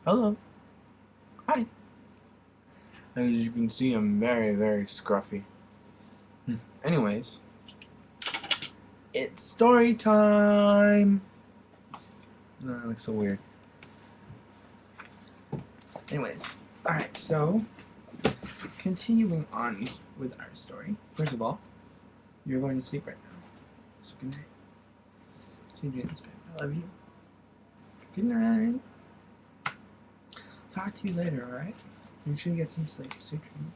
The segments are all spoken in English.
Hello. Hi. As you can see, I'm very, very scruffy. Anyways, it's story time! No, that looks so weird. Anyways, alright, so, continuing on with our story. First of all, you're going to sleep right now. So good night. Sweet dreams, babe. I love you. Good night. Talk to you later, alright? Make sure you get some sleep. Sweet dreams.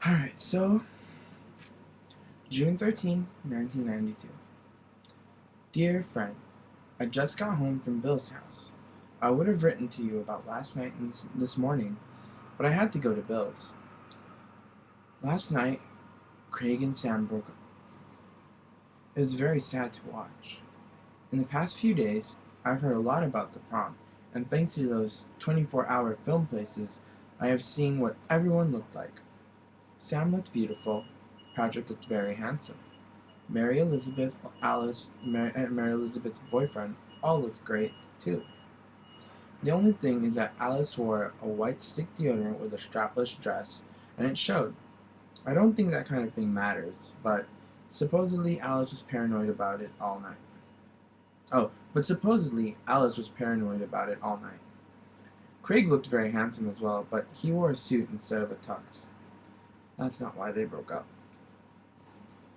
Alright, so, June 13, 1992. Dear friend, I just got home from Bill's house. I would have written to you about last night and this morning, but I had to go to Bill's. Last night, Craig and Sam broke up. It was very sad to watch. In the past few days, I've heard a lot about the prom, and thanks to those 24-hour film places, I have seen what everyone looked like. Sam looked beautiful. Patrick looked very handsome. Mary Elizabeth, Alice, Mary Elizabeth's boyfriend all looked great, too. The only thing is that Alice wore a white stick deodorant with a strapless dress, and it showed. I don't think that kind of thing matters, but supposedly Alice was paranoid about it all night. Supposedly Alice was paranoid about it all night. Craig looked very handsome as well, but he wore a suit instead of a tux. That's not why they broke up.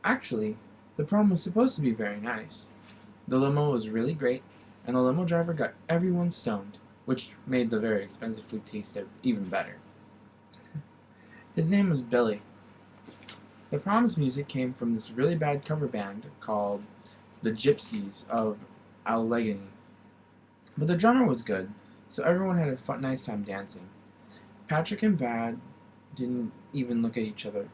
Actually, the prom was supposed to be very nice. The limo was really great, and the limo driver got everyone stoned, which made the very expensive food taste even better. His name was Billy. The prom's music came from this really bad cover band called the Gypsies of Allegheny. But the drummer was good, so everyone had a nice time dancing. Patrick and Brad didn't even look at each other.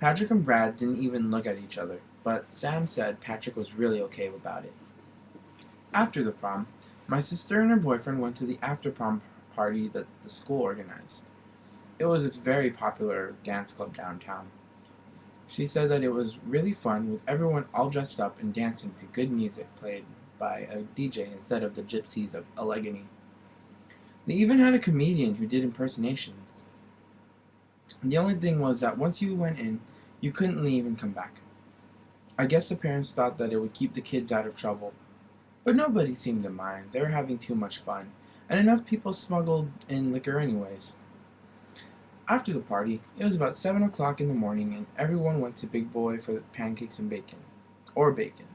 Patrick and Brad didn't even look at each other, but Sam said Patrick was really okay about it. After the prom, my sister and her boyfriend went to the after prom party that the school organized. It was this very popular dance club downtown. She said that it was really fun with everyone all dressed up and dancing to good music played by a DJ instead of the Gypsies of Allegheny. They even had a comedian who did impersonations. The only thing was that once you went in, you couldn't leave and come back. I guess the parents thought that it would keep the kids out of trouble, but nobody seemed to mind. They were having too much fun, and enough people smuggled in liquor anyways. After the party, it was about 7 o'clock in the morning, and everyone went to Big Boy for the pancakes and bacon. Or bacon.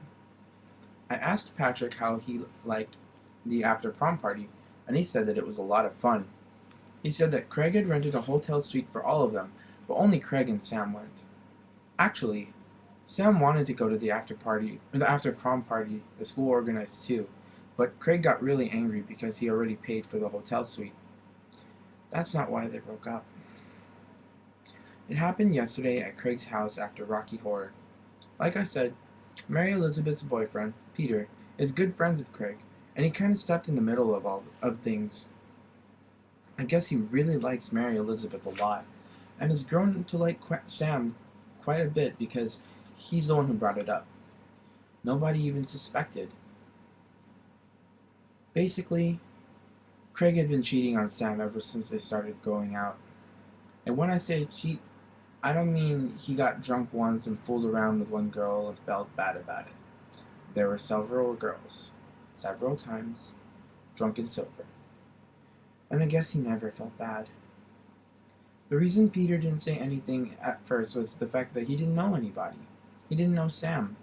I asked Patrick how he liked the after prom party, and he said that it was a lot of fun. He said that Craig had rented a hotel suite for all of them, but only Craig and Sam went. Actually, Sam wanted to go to the after prom party the school organized too, but Craig got really angry because he already paid for the hotel suite. That's not why they broke up. It happened yesterday at Craig's house after Rocky Horror. Like I said, Mary Elizabeth's boyfriend, Peter, is good friends with Craig, and he kind of stepped in the middle of all of things. I guess he really likes Mary Elizabeth a lot, and has grown to like Sam quite a bit because he's the one who brought it up. Nobody even suspected. Basically, Craig had been cheating on Sam ever since they started going out. And when I say cheat, I don't mean he got drunk once and fooled around with one girl and felt bad about it. There were several girls, several times, drunk and sober. And I guess he never felt bad. The reason Peter didn't say anything at first was the fact that he didn't know anybody. He didn't know Sam.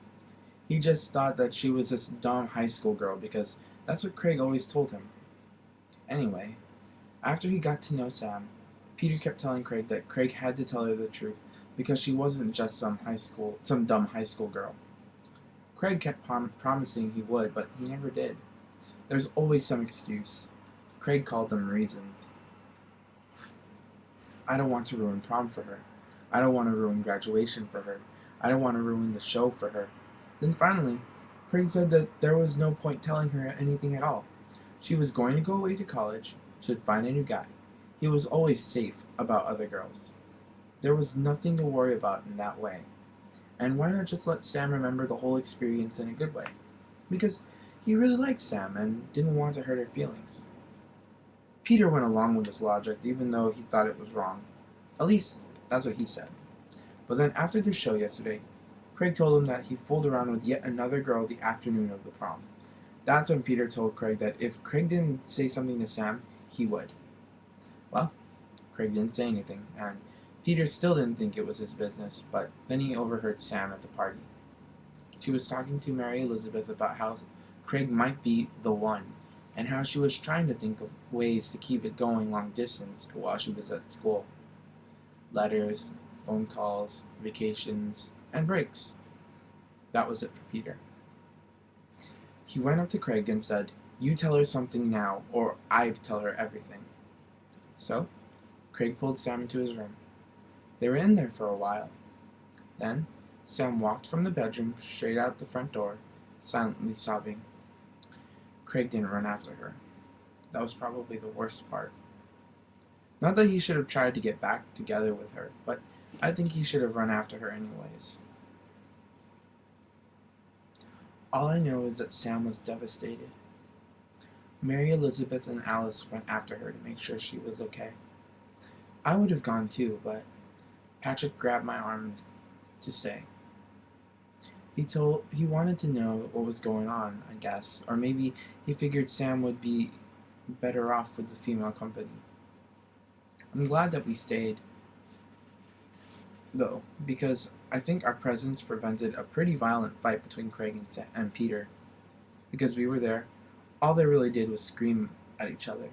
He just thought that she was this dumb high school girl because that's what Craig always told him. Anyway, after he got to know Sam, Peter kept telling Craig that Craig had to tell her the truth because she wasn't just some dumb high school girl. Craig kept promising he would, but he never did. There's always some excuse. Craig called them reasons. I don't want to ruin prom for her. I don't want to ruin graduation for her. I don't want to ruin the show for her. Then finally, Craig said that there was no point telling her anything at all. She was going to go away to college. She would find a new guy. He was always safe about other girls. There was nothing to worry about in that way. And why not just let Sam remember the whole experience in a good way? Because He really liked Sam and didn't want to hurt her feelings. Peter went along with this logic even though he thought it was wrong. At least, that's what he said. But then after the show yesterday, Craig told him that he fooled around with yet another girl the afternoon of the prom. That's when Peter told Craig that if Craig didn't say something to Sam, he would. Well, Craig didn't say anything, and Peter still didn't think it was his business, but then he overheard Sam at the party. She was talking to Mary Elizabeth about how Craig might be the one, and how she was trying to think of ways to keep it going long distance while she was at school. Letters, phone calls, vacations, and breaks. That was it for Peter. He went up to Craig and said, "You tell her something now, or I tell her everything." So, Craig pulled Sam into his room. They were in there for a while. Then, Sam walked from the bedroom straight out the front door, silently sobbing. Craig didn't run after her. That was probably the worst part. Not that he should have tried to get back together with her, but I think he should have run after her anyways. All I know is that Sam was devastated. Mary Elizabeth and Alice went after her to make sure she was okay. I would have gone too, but Patrick grabbed my arm to stay. He wanted to know what was going on, I guess, or maybe he figured Sam would be better off with the female company. I'm glad that we stayed, though, because I think our presence prevented a pretty violent fight between Craig and Peter. Because we were there, all they really did was scream at each other.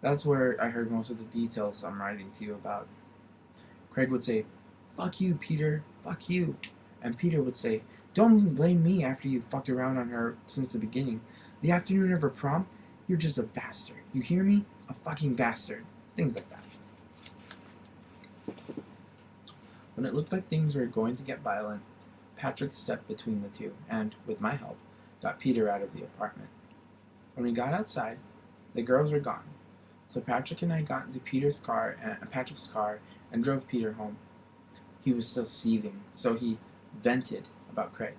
That's where I heard most of the details I'm writing to you about. Craig would say, "Fuck you, Peter, fuck you." And Peter would say, "Don't blame me after you fucked around on her since the beginning. The afternoon of her prom, you're just a bastard. You hear me? A fucking bastard." Things like that. When it looked like things were going to get violent, Patrick stepped between the two and, with my help, got Peter out of the apartment. When we got outside, the girls were gone, so Patrick and I got into Patrick's car and drove Peter home. He was still seething, so he vented about Craig.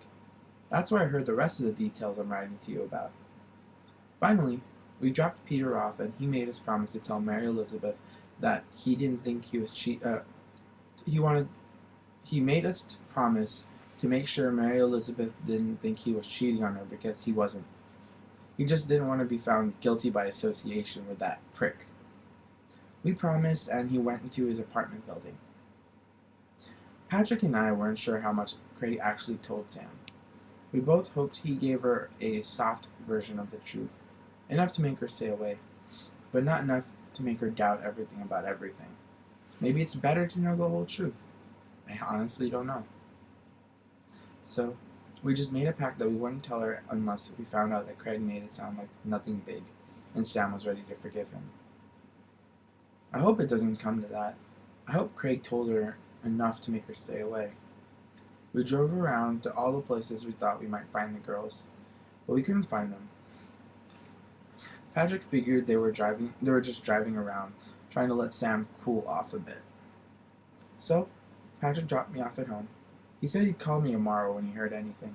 That's where I heard the rest of the details I'm writing to you about. Finally, we dropped Peter off, and he made us promise to tell Mary Elizabeth that he didn't think he was He made us promise to make sure Mary Elizabeth didn't think he was cheating on her, because he wasn't. He just didn't want to be found guilty by association with that prick. We promised, and he went into his apartment building. Patrick and I weren't sure how much Craig actually told Sam. We both hoped he gave her a soft version of the truth, enough to make her stay away, but not enough to make her doubt everything about everything. Maybe it's better to know the whole truth. I honestly don't know. So, we just made a pact that we wouldn't tell her unless we found out that Craig made it sound like nothing big, and Sam was ready to forgive him. I hope it doesn't come to that. I hope Craig told her enough to make her stay away. We drove around to all the places we thought we might find the girls, but we couldn't find them. Patrick figured they were just driving around, trying to let Sam cool off a bit. So, Patrick dropped me off at home. He said he'd call me tomorrow when he heard anything.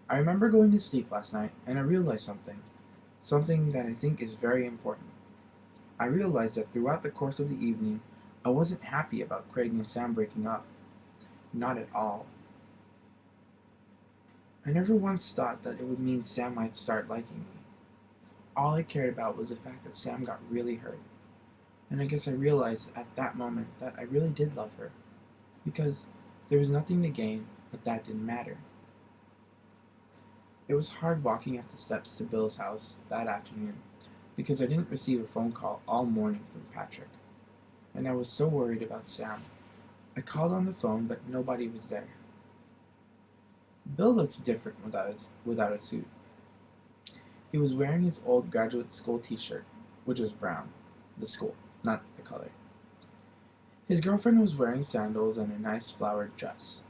I remember going to sleep last night, and I realized something that I think is very important. I realized that throughout the course of the evening, I wasn't happy about Craig and Sam breaking up. Not at all. I never once thought that it would mean Sam might start liking me. All I cared about was the fact that Sam got really hurt. And I guess I realized at that moment that I really did love her. Because there was nothing to gain, but that didn't matter. It was hard walking up the steps to Bill's house that afternoon, because I didn't receive a phone call all morning from Patrick. And I was so worried about Sam. I called on the phone, but nobody was there. Bill looks different without a suit. He was wearing his old graduate school t-shirt, which was brown. The school, not the color. His girlfriend was wearing sandals and a nice flowered dress.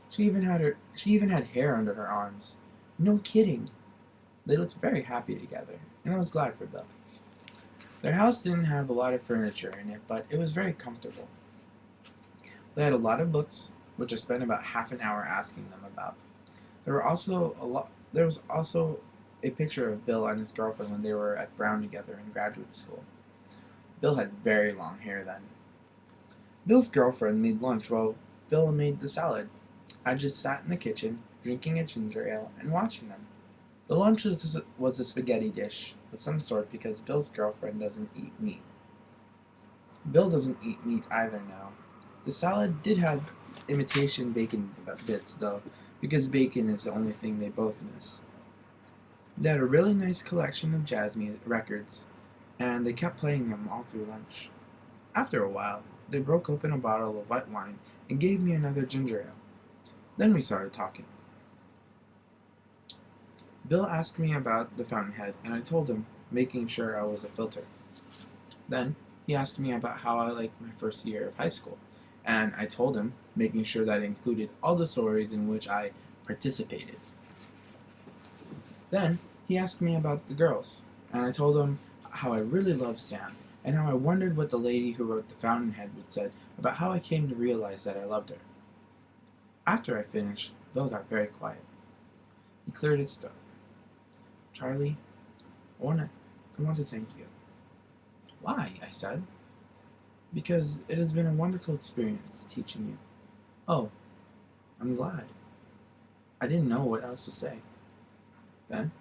She even had hair under her arms. No kidding. They looked very happy together, and I was glad for Bill. Their house didn't have a lot of furniture in it, but it was very comfortable. They had a lot of books, which I spent about half an hour asking them about. There was also a picture of Bill and his girlfriend when they were at Brown together in graduate school. Bill had very long hair then. Bill's girlfriend made lunch while Bill made the salad. I just sat in the kitchen, drinking a ginger ale and watching them. The lunch was a spaghetti dish of some sort because Bill's girlfriend doesn't eat meat. Bill doesn't eat meat either now. The salad did have imitation bacon bits, though, because bacon is the only thing they both miss. They had a really nice collection of jazz records, and they kept playing them all through lunch. After a while, they broke open a bottle of white wine and gave me another ginger ale. Then we started talking. Bill asked me about the fountainhead, and I told him, making sure I was a filter. Then he asked me about how I liked my first year of high school, and I told him, making sure that it included all the stories in which I participated. Then he asked me about the girls, and I told him how I really loved Sam, and how I wondered what the lady who wrote the fountainhead would say about how I came to realize that I loved her. After I finished, Bill got very quiet. He cleared his throat. "Charlie, I want to thank you." "Why?" I said. "Because it has been a wonderful experience teaching you." "Oh, I'm glad." I didn't know what else to say. Then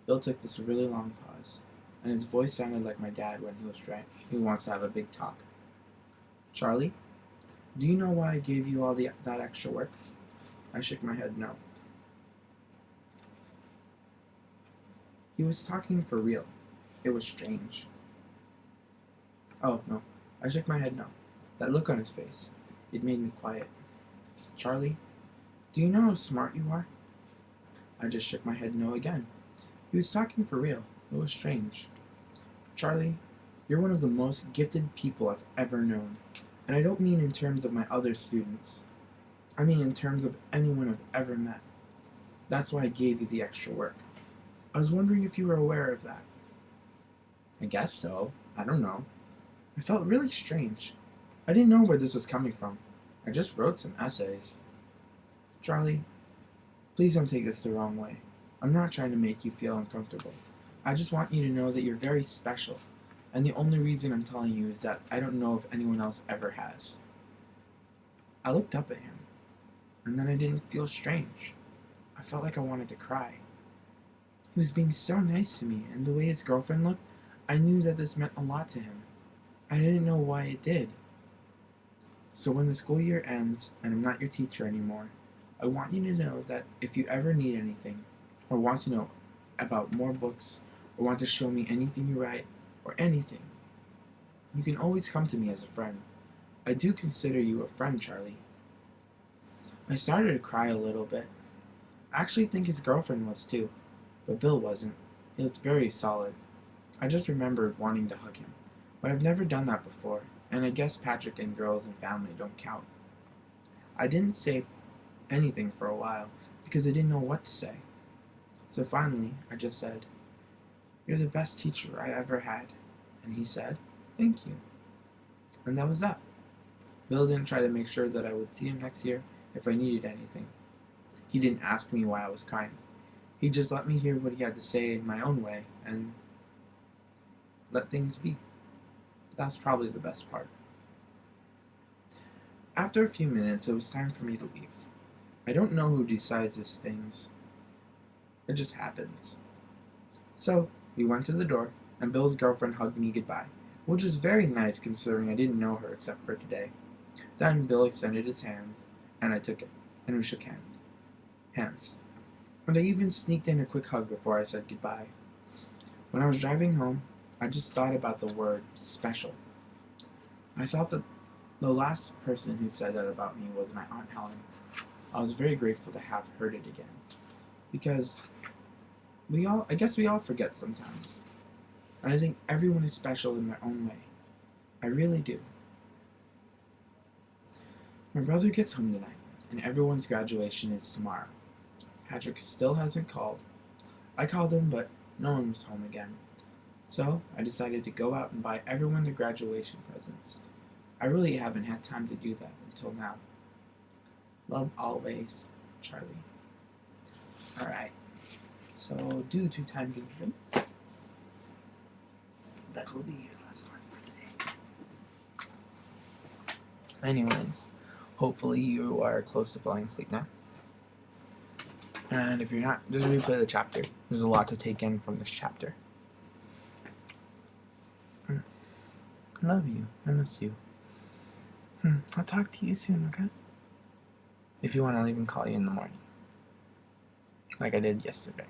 Bill took this really long pause, and his voice sounded like my dad when he wants to have a big talk. "Charlie, do you know why I gave you all that extra work?" I shook my head no. He was talking for real. It was strange. "Oh, no." I shook my head no. That look on his face, it made me quiet. "Charlie, do you know how smart you are?" I just shook my head no again. He was talking for real. It was strange. "Charlie, you're one of the most gifted people I've ever known. And I don't mean in terms of my other students. I mean in terms of anyone I've ever met. That's why I gave you the extra work. I was wondering if you were aware of that." "I guess so. I don't know." I felt really strange. I didn't know where this was coming from. I just wrote some essays. "Charlie, please don't take this the wrong way. I'm not trying to make you feel uncomfortable. I just want you to know that you're very special. And the only reason I'm telling you is that I don't know if anyone else ever has." I looked up at him, and then I didn't feel strange. I felt like I wanted to cry. He was being so nice to me, and the way his girlfriend looked, I knew that this meant a lot to him. I didn't know why it did. "So when the school year ends, and I'm not your teacher anymore, I want you to know that if you ever need anything, or want to know about more books, or want to show me anything you write, or anything, you can always come to me as a friend. I do consider you a friend, Charlie." I started to cry a little bit. I actually think his girlfriend was too, but Bill wasn't. He looked very solid. I just remembered wanting to hug him, but I've never done that before, and I guess Patrick and girls and family don't count. I didn't say anything for a while because I didn't know what to say. So finally, I just said, "You're the best teacher I ever had." And he said, "Thank you." And that was that. Bill didn't try to make sure that I would see him next year if I needed anything. He didn't ask me why I was crying. He just let me hear what he had to say in my own way and let things be. That's probably the best part. After a few minutes, it was time for me to leave. I don't know who decides these things. It just happens. So, we went to the door, and Bill's girlfriend hugged me goodbye, which was very nice considering I didn't know her except for today. Then Bill extended his hand, and I took it, and we shook hands. And I even sneaked in a quick hug before I said goodbye. When I was driving home, I just thought about the word special. I thought that the last person who said that about me was my Aunt Helen. I was very grateful to have heard it again. Because I guess we all forget sometimes. And I think everyone is special in their own way. I really do. My brother gets home tonight, and everyone's graduation is tomorrow. Patrick still hasn't called. I called him, but no one was home again. So I decided to go out and buy everyone their graduation presents. I really haven't had time to do that until now. Love always, Charlie. Alright, So, due to time constraints, that will be your last one for today. Anyways, hopefully you are close to falling asleep now. And if you're not, just replay the chapter. There's a lot to take in from this chapter. I love you. I miss you. I'll talk to you soon, okay? If you want, I'll even call you in the morning. Like I did yesterday.